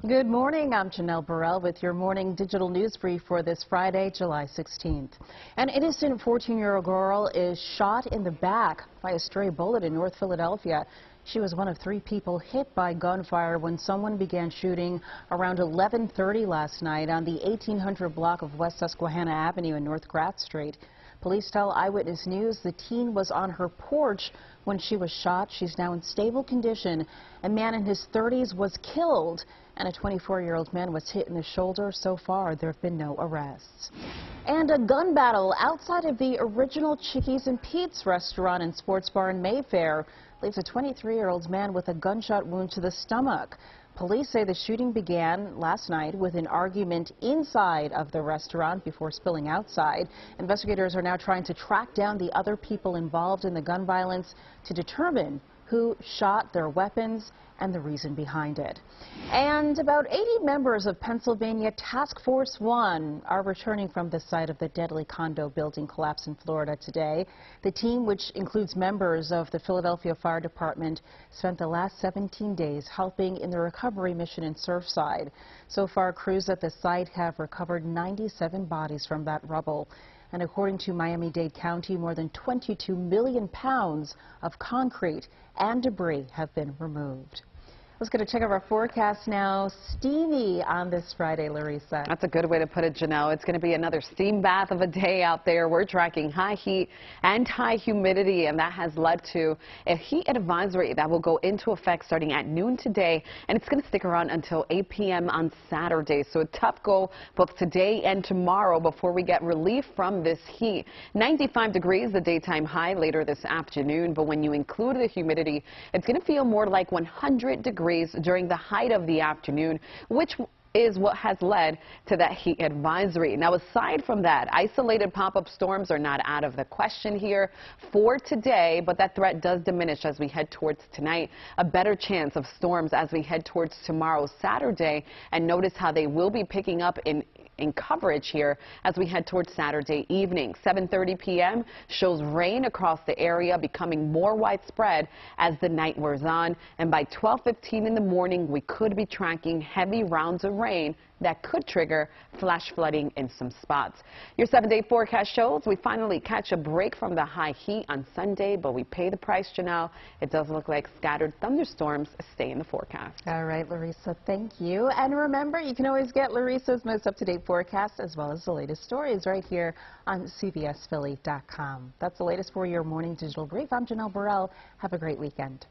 Good morning. I'm Janelle Burrell with your morning digital news brief for this Friday, July 16th. An innocent 14-year-old girl is shot in the back by a stray bullet in North Philadelphia. She was one of 3 people hit by gunfire when someone began shooting around 11:30 last night on the 1800 block of West Susquehanna Avenue and North Grath Street. Police tell Eyewitness News the teen was on her porch when she was shot. She's now in stable condition. A man in his 30s was killed, and a 24-year-old man was hit in the shoulder. So far, there have been no arrests. And a gun battle outside of the original Chickies and Pete's restaurant and sports bar in Mayfair leaves a 23-year-old man with a gunshot wound to the stomach. Police say the shooting began last night with an argument inside of the restaurant before spilling outside. Investigators are now trying to track down the other people involved in the gun violence to determine who shot their weapons and the reason behind it. And about 80 members of Pennsylvania Task Force 1 are returning from the site of the deadly condo building collapse in Florida today. The team, which includes members of the Philadelphia Fire Department, spent the last 17 days helping in the recovery mission in Surfside. So far, crews at the site have recovered 97 bodies from that rubble. And according to Miami-Dade County, more than 22 million pounds of concrete and debris have been removed. Let's get a check of our forecast now. Steamy on this Friday, Larissa. That's a good way to put it, Janelle. It's going to be another steam bath of a day out there. We're tracking high heat and high humidity, and that has led to a heat advisory that will go into effect starting at noon today, and it's going to stick around until 8 p.m. on Saturday. So a tough go both today and tomorrow before we get relief from this heat. 95 degrees, the daytime high later this afternoon, but when you include the humidity, it's going to feel more like 100 degrees during the height of the afternoon, which is what has led to that heat advisory. Now, aside from that, isolated pop-up storms are not out of the question here for today, but that threat does diminish as we head towards tonight. A better chance of storms as we head towards tomorrow, Saturday, and notice how they will be picking up in coverage here as we head towards Saturday evening. 7:30 p.m. shows rain across the area becoming more widespread as the night wears on, and by 12:15 in the morning we could be tracking heavy rounds of rain that could trigger flash flooding in some spots. Your 7-day forecast shows we finally catch a break from the high heat on Sunday, but we pay the price, Janelle. It does look like scattered thunderstorms stay in the forecast. All right, Larissa, thank you. And remember, you can always get Larissa's most up-to-date forecast as well as the latest stories right here on CBSPhilly.com. That's the latest for your morning digital brief. I'm Janelle Burrell. Have a great weekend.